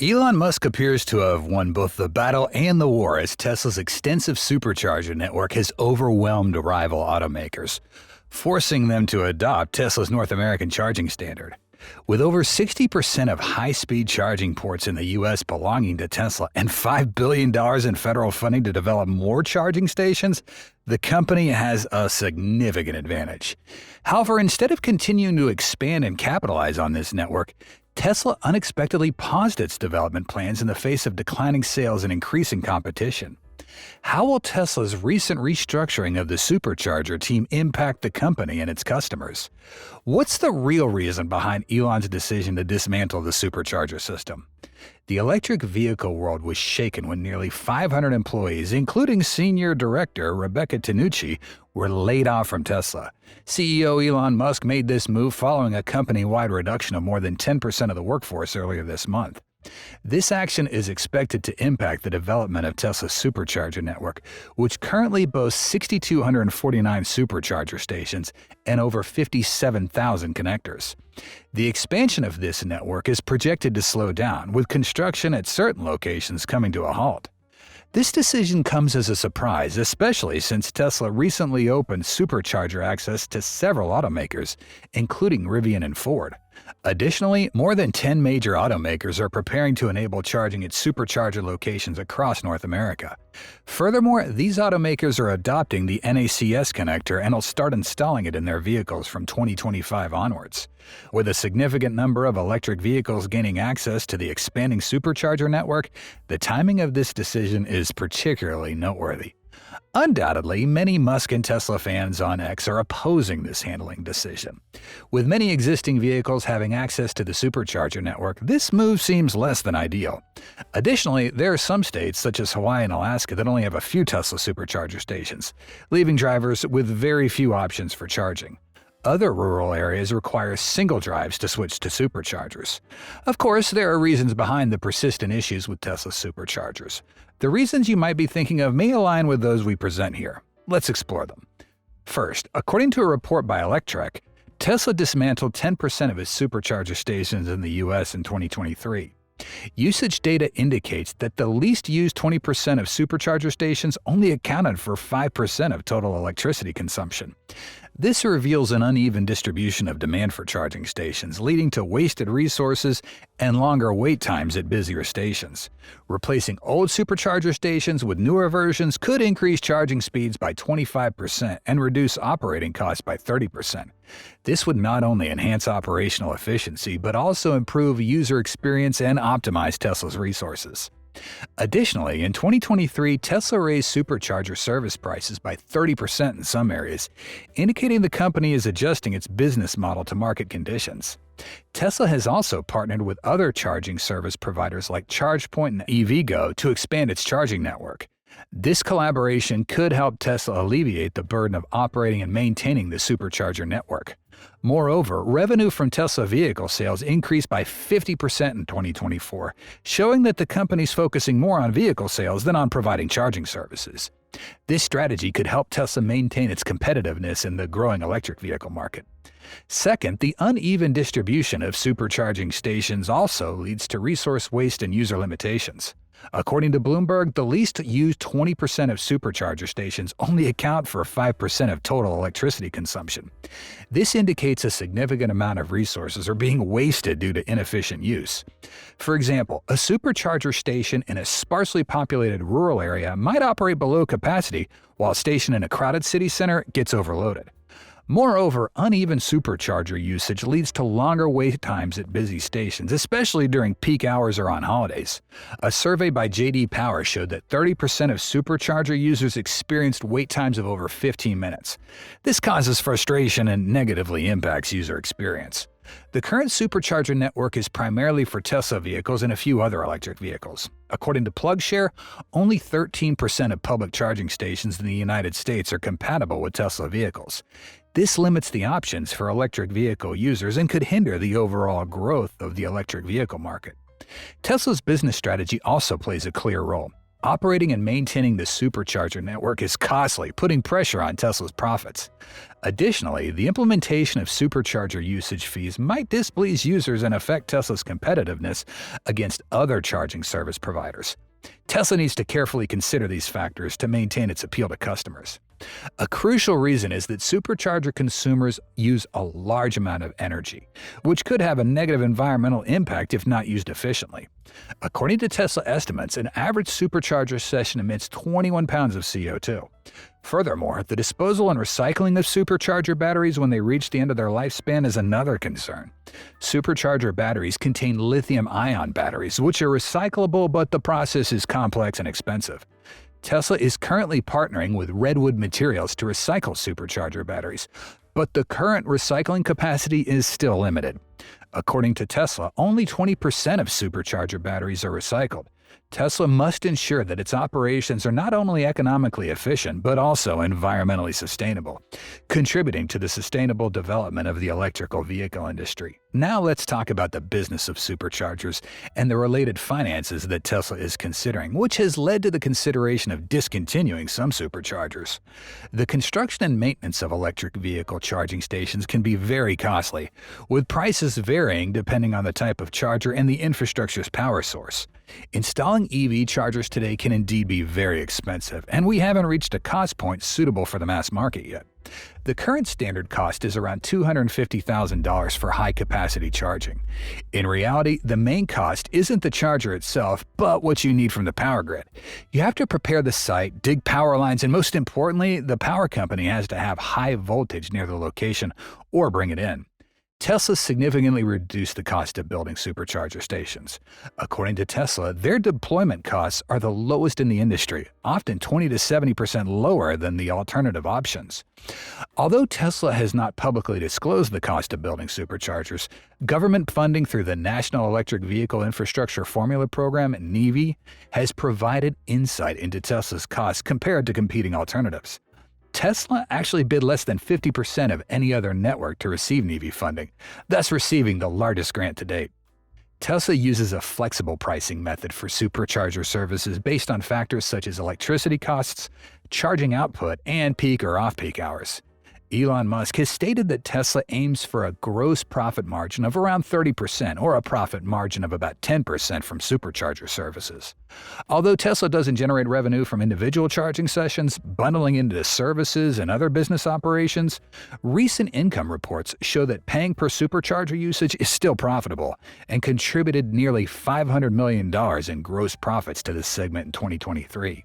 Elon Musk appears to have won both the battle and the war as Tesla's extensive supercharger network has overwhelmed rival automakers, forcing them to adopt Tesla's North American charging standard. With over 60% of high-speed charging ports in the U.S. belonging to Tesla and $5 billion in federal funding to develop more charging stations, the company has a significant advantage. However, instead of continuing to expand and capitalize on this network, Tesla unexpectedly paused its development plans in the face of declining sales and increasing competition. How will Tesla's recent restructuring of the Supercharger team impact the company and its customers? What's the real reason behind Elon's decision to dismantle the Supercharger system? The electric vehicle world was shaken when nearly 500 employees, including Senior Director Rebecca Tanucci, were laid off from Tesla. CEO Elon Musk made this move following a company-wide reduction of more than 10% of the workforce earlier this month. This action is expected to impact the development of Tesla's Supercharger network, which currently boasts 6,249 Supercharger stations and over 57,000 connectors. The expansion of this network is projected to slow down, with construction at certain locations coming to a halt. This decision comes as a surprise, especially since Tesla recently opened Supercharger access to several automakers, including Rivian and Ford. Additionally, more than 10 major automakers are preparing to enable charging at Supercharger locations across North America. Furthermore, these automakers are adopting the NACS connector and will start installing it in their vehicles from 2025 onwards. With a significant number of electric vehicles gaining access to the expanding Supercharger network, the timing of this decision is particularly noteworthy. Undoubtedly, many Musk and Tesla fans on X are opposing this handling decision. With many existing vehicles having access to the Supercharger network, this move seems less than ideal. Additionally, there are some states, such as Hawaii and Alaska, that only have a few Tesla Supercharger stations, leaving drivers with very few options for charging. Other rural areas require single drives to switch to superchargers. Of course, there are reasons behind the persistent issues with Tesla superchargers. The reasons you might be thinking of may align with those we present here. Let's explore them. First, according to a report by Electrek, Tesla dismantled 10% of its supercharger stations in the U.S. in 2023. Usage data indicates that the least used 20% of supercharger stations only accounted for 5% of total electricity consumption. This reveals an uneven distribution of demand for charging stations, leading to wasted resources and longer wait times at busier stations. Replacing old supercharger stations with newer versions could increase charging speeds by 25% and reduce operating costs by 30%. This would not only enhance operational efficiency, but also improve user experience and optimize Tesla's resources. Additionally, in 2023, Tesla raised supercharger service prices by 30% in some areas, indicating the company is adjusting its business model to market conditions. Tesla has also partnered with other charging service providers like ChargePoint and EVgo to expand its charging network. This collaboration could help Tesla alleviate the burden of operating and maintaining the supercharger network. Moreover, revenue from Tesla vehicle sales increased by 50% in 2024, showing that the company's focusing more on vehicle sales than on providing charging services. This strategy could help Tesla maintain its competitiveness in the growing electric vehicle market. Second, the uneven distribution of supercharging stations also leads to resource waste and user limitations. According to Bloomberg, the least used 20% of supercharger stations only account for 5% of total electricity consumption. This indicates a significant amount of resources are being wasted due to inefficient use. For example, a supercharger station in a sparsely populated rural area might operate below capacity, while a station in a crowded city center gets overloaded. Moreover, uneven supercharger usage leads to longer wait times at busy stations, especially during peak hours or on holidays. A survey by J.D. Power showed that 30% of supercharger users experienced wait times of over 15 minutes. This causes frustration and negatively impacts user experience. The current supercharger network is primarily for Tesla vehicles and a few other electric vehicles. According to PlugShare, only 13% of public charging stations in the United States are compatible with Tesla vehicles. This limits the options for electric vehicle users and could hinder the overall growth of the electric vehicle market. Tesla's business strategy also plays a clear role. Operating and maintaining the Supercharger network is costly, putting pressure on Tesla's profits. Additionally, the implementation of Supercharger usage fees might displease users and affect Tesla's competitiveness against other charging service providers. Tesla needs to carefully consider these factors to maintain its appeal to customers. A crucial reason is that Supercharger consumers use a large amount of energy, which could have a negative environmental impact if not used efficiently. According to Tesla estimates, an average Supercharger session emits 21 pounds of CO2. Furthermore, the disposal and recycling of Supercharger batteries when they reach the end of their lifespan is another concern. Supercharger batteries contain lithium-ion batteries, which are recyclable, but the process is complex and expensive. Tesla is currently partnering with Redwood Materials to recycle Supercharger batteries, but the current recycling capacity is still limited. According to Tesla, only 20% of Supercharger batteries are recycled. Tesla must ensure that its operations are not only economically efficient, but also environmentally sustainable, contributing to the sustainable development of the electrical vehicle industry. Now let's talk about the business of Superchargers and the related finances that Tesla is considering, which has led to the consideration of discontinuing some Superchargers. The construction and maintenance of electric vehicle charging stations can be very costly, with prices varying depending on the type of charger and the infrastructure's power source. Installing EV chargers today can indeed be very expensive, and we haven't reached a cost point suitable for the mass market yet. The current standard cost is around $250,000 for high-capacity charging. In reality, the main cost isn't the charger itself, but what you need from the power grid. You have to prepare the site, dig power lines, and most importantly, the power company has to have high voltage near the location or bring it in. Tesla significantly reduced the cost of building Supercharger stations. According to Tesla, their deployment costs are the lowest in the industry, often 20 to 70% lower than the alternative options. Although Tesla has not publicly disclosed the cost of building Superchargers, government funding through the National Electric Vehicle Infrastructure Formula Program, NEVI, has provided insight into Tesla's costs compared to competing alternatives. Tesla actually bid less than 50% of any other network to receive NEVI funding, thus receiving the largest grant to date. Tesla uses a flexible pricing method for Supercharger services based on factors such as electricity costs, charging output, and peak or off-peak hours. Elon Musk has stated that Tesla aims for a gross profit margin of around 30% or a profit margin of about 10% from Supercharger services. Although Tesla doesn't generate revenue from individual charging sessions, bundling into services and other business operations, recent income reports show that paying per Supercharger usage is still profitable and contributed nearly $500 million in gross profits to this segment in 2023.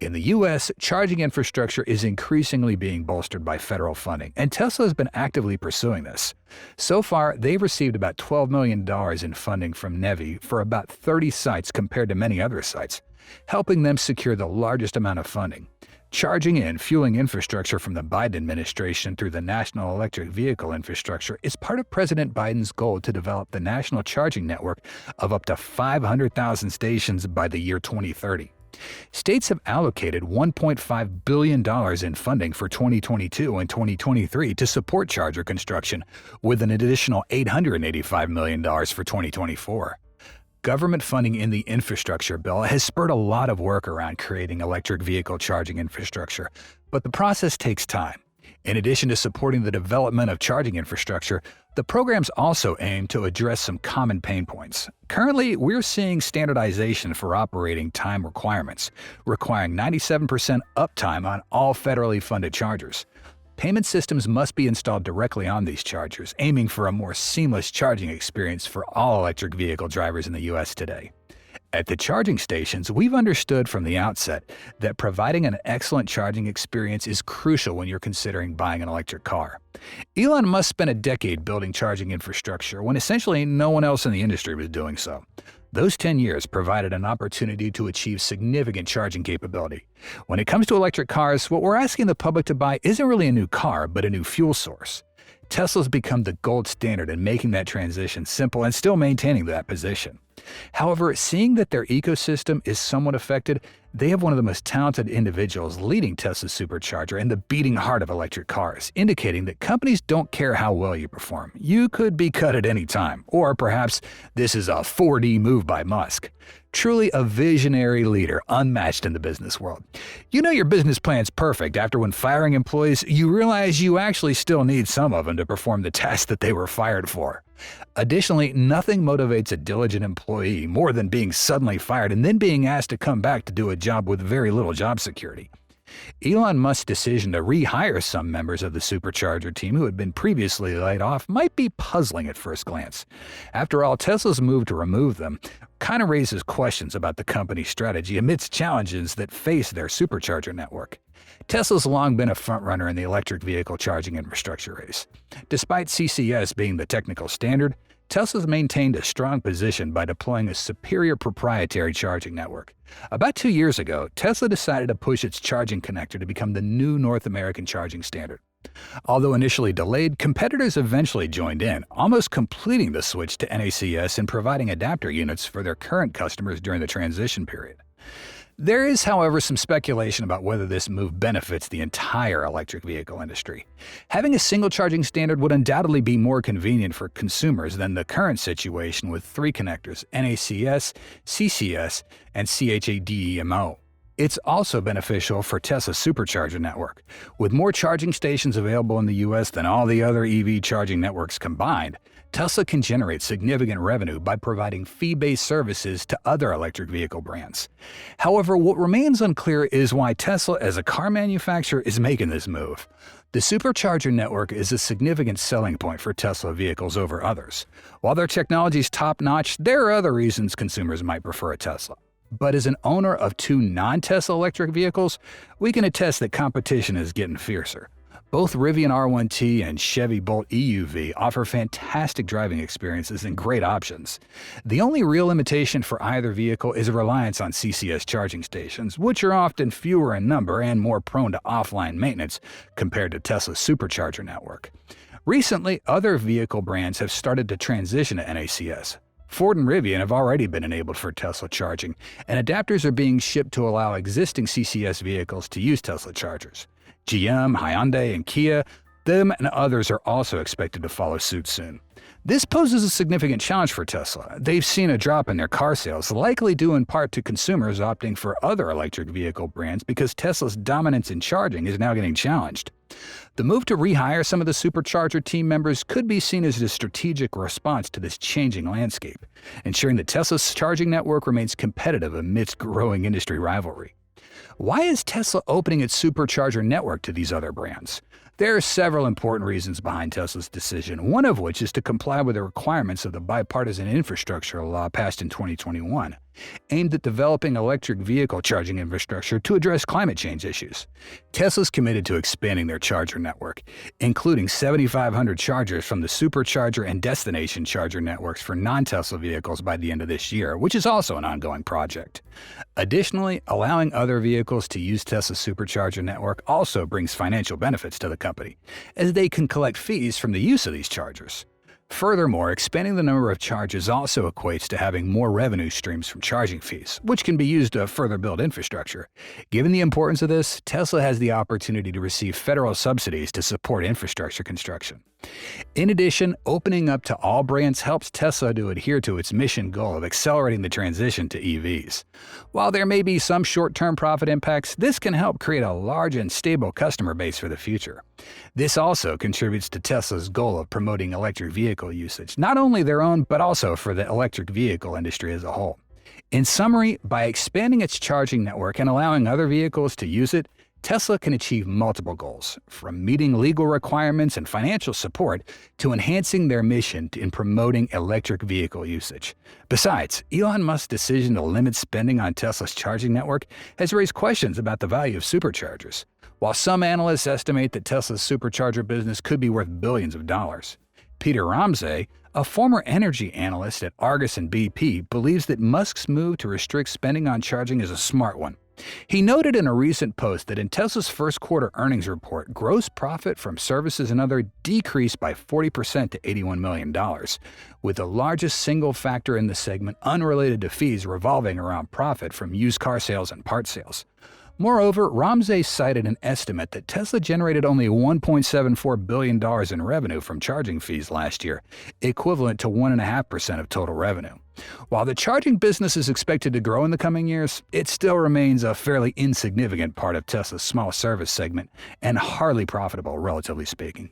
In the U.S., charging infrastructure is increasingly being bolstered by federal funding, and Tesla has been actively pursuing this. So far, they've received about $12 million in funding from NEVI for about 30 sites compared to many other sites, helping them secure the largest amount of funding. Charging and fueling infrastructure from the Biden administration through the National Electric Vehicle Infrastructure is part of President Biden's goal to develop the national charging network of up to 500,000 stations by the year 2030. States have allocated $1.5 billion in funding for 2022 and 2023 to support charger construction, with an additional $885 million for 2024. Government funding in the infrastructure bill has spurred a lot of work around creating electric vehicle charging infrastructure, but the process takes time. In addition to supporting the development of charging infrastructure, the programs also aim to address some common pain points. Currently, we're seeing standardization for operating time requirements, requiring 97% uptime on all federally funded chargers. Payment systems must be installed directly on these chargers, aiming for a more seamless charging experience for all electric vehicle drivers in the U.S. today. At the charging stations, we've understood from the outset that providing an excellent charging experience is crucial when you're considering buying an electric car. Elon Musk spent a decade building charging infrastructure when essentially no one else in the industry was doing so. Those 10 years provided an opportunity to achieve significant charging capability. When it comes to electric cars, what we're asking the public to buy isn't really a new car, but a new fuel source. Tesla's become the gold standard in making that transition simple and still maintaining that position. However, seeing that their ecosystem is somewhat affected, they have one of the most talented individuals leading Tesla's Supercharger and the beating heart of electric cars, indicating that companies don't care how well you perform. You could be cut at any time, or perhaps this is a 4D move by Musk. Truly a visionary leader, unmatched in the business world. You know your business plan's perfect after when firing employees, you realize you actually still need some of them to perform the task that they were fired for. Additionally, nothing motivates a diligent employee more than being suddenly fired and then being asked to come back to do a job with very little job security. Elon Musk's decision to rehire some members of the Supercharger team who had been previously laid off might be puzzling at first glance. After all, Tesla's move to remove them kind of raises questions about the company's strategy amidst challenges that face their Supercharger network. Tesla's long been a frontrunner in the electric vehicle charging infrastructure race. Despite CCS being the technical standard, Tesla's maintained a strong position by deploying a superior proprietary charging network. About 2 years ago, Tesla decided to push its charging connector to become the new North American charging standard. Although initially delayed, competitors eventually joined in, almost completing the switch to NACS and providing adapter units for their current customers during the transition period. There is, however, some speculation about whether this move benefits the entire electric vehicle industry. Having a single charging standard would undoubtedly be more convenient for consumers than the current situation with 3 connectors: NACS, CCS, and CHAdeMO. It's also beneficial for Tesla's Supercharger network. With more charging stations available in the US than all the other EV charging networks combined, Tesla can generate significant revenue by providing fee-based services to other electric vehicle brands. However, what remains unclear is why Tesla, as a car manufacturer, is making this move. The Supercharger network is a significant selling point for Tesla vehicles over others. While their technology is top-notch, there are other reasons consumers might prefer a Tesla. But as an owner of 2 non-Tesla electric vehicles, we can attest that competition is getting fiercer. Both Rivian R1T and Chevy Bolt EUV offer fantastic driving experiences and great options. The only real limitation for either vehicle is a reliance on CCS charging stations, which are often fewer in number and more prone to offline maintenance compared to Tesla's Supercharger network. Recently, other vehicle brands have started to transition to NACS. Ford and Rivian have already been enabled for Tesla charging, and adapters are being shipped to allow existing CCS vehicles to use Tesla chargers. GM, Hyundai, and Kia, them and others are also expected to follow suit soon. This poses a significant challenge for Tesla. They've seen a drop in their car sales, likely due in part to consumers opting for other electric vehicle brands because Tesla's dominance in charging is now getting challenged. The move to rehire some of the Supercharger team members could be seen as a strategic response to this changing landscape, ensuring that Tesla's charging network remains competitive amidst growing industry rivalry. Why is Tesla opening its Supercharger network to these other brands? There are several important reasons behind Tesla's decision, one of which is to comply with the requirements of the bipartisan infrastructure law passed in 2021, aimed at developing electric vehicle charging infrastructure to address climate change issues. Tesla's committed to expanding their charger network, including 7,500 chargers from the Supercharger and Destination Charger networks for non-Tesla vehicles by the end of this year, which is also an ongoing project. Additionally, allowing other vehicles to use Tesla's Supercharger network also brings financial benefits to the company, as they can collect fees from the use of these chargers. Furthermore, expanding the number of chargers also equates to having more revenue streams from charging fees, which can be used to further build infrastructure. Given the importance of this, Tesla has the opportunity to receive federal subsidies to support infrastructure construction. In addition, opening up to all brands helps Tesla to adhere to its mission goal of accelerating the transition to EVs. While there may be some short-term profit impacts, this can help create a large and stable customer base for the future. This also contributes to Tesla's goal of promoting electric vehicle usage, not only their own, but also for the electric vehicle industry as a whole. In summary, by expanding its charging network and allowing other vehicles to use it, Tesla can achieve multiple goals, from meeting legal requirements and financial support to enhancing their mission in promoting electric vehicle usage. Besides, Elon Musk's decision to limit spending on Tesla's charging network has raised questions about the value of superchargers. While some analysts estimate that Tesla's supercharger business could be worth billions of dollars, Peter Ramsey, a former energy analyst at Argus and BP, believes that Musk's move to restrict spending on charging is a smart one. He noted in a recent post that in Tesla's first quarter earnings report, gross profit from services and other decreased by 40% to $81 million, with the largest single factor in the segment unrelated to fees revolving around profit from used car sales and part sales. Moreover, Ramsey cited an estimate that Tesla generated only $1.74 billion in revenue from charging fees last year, equivalent to 1.5% of total revenue. While the charging business is expected to grow in the coming years, it still remains a fairly insignificant part of Tesla's small service segment and hardly profitable, relatively speaking.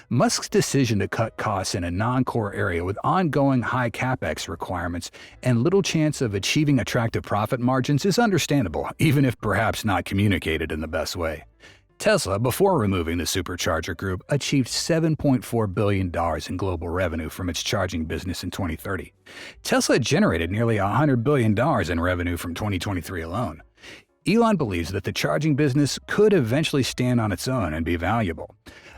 Musk's decision to cut costs in a non-core area with ongoing high capex requirements and little chance of achieving attractive profit margins is understandable, even if perhaps not communicated in the best way. Tesla, before removing the Supercharger group, achieved $7.4 billion in global revenue from its charging business in 2030. Tesla generated nearly $100 billion in revenue from 2023 alone. Elon believes that the charging business could eventually stand on its own and be valuable.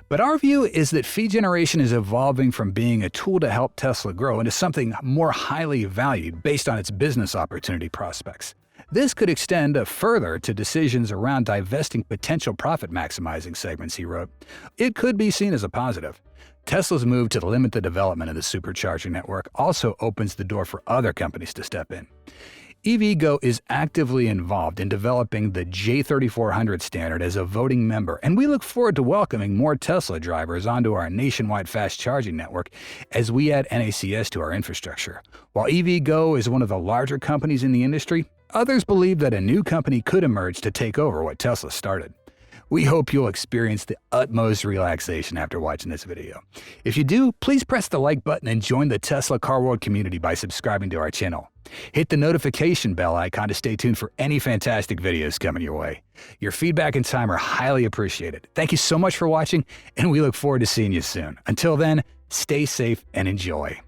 But our view is that fee generation is evolving from being a tool to help Tesla grow into something more highly valued based on its business opportunity prospects. This could extend further to decisions around divesting potential profit-maximizing segments, he wrote. It could be seen as a positive. Tesla's move to limit the development of the Supercharger network also opens the door for other companies to step in. EVgo is actively involved in developing the J3400 standard as a voting member, and we look forward to welcoming more Tesla drivers onto our nationwide fast charging network as we add NACS to our infrastructure. While EVgo is one of the larger companies in the industry, others believe that a new company could emerge to take over what Tesla started. We hope you'll experience the utmost relaxation after watching this video. If you do, please press the like button and join the Tesla Car World community by subscribing to our channel. Hit the notification bell icon to stay tuned for any fantastic videos coming your way. Your feedback and time are highly appreciated. Thank you so much for watching, and we look forward to seeing you soon. Until then, stay safe and enjoy.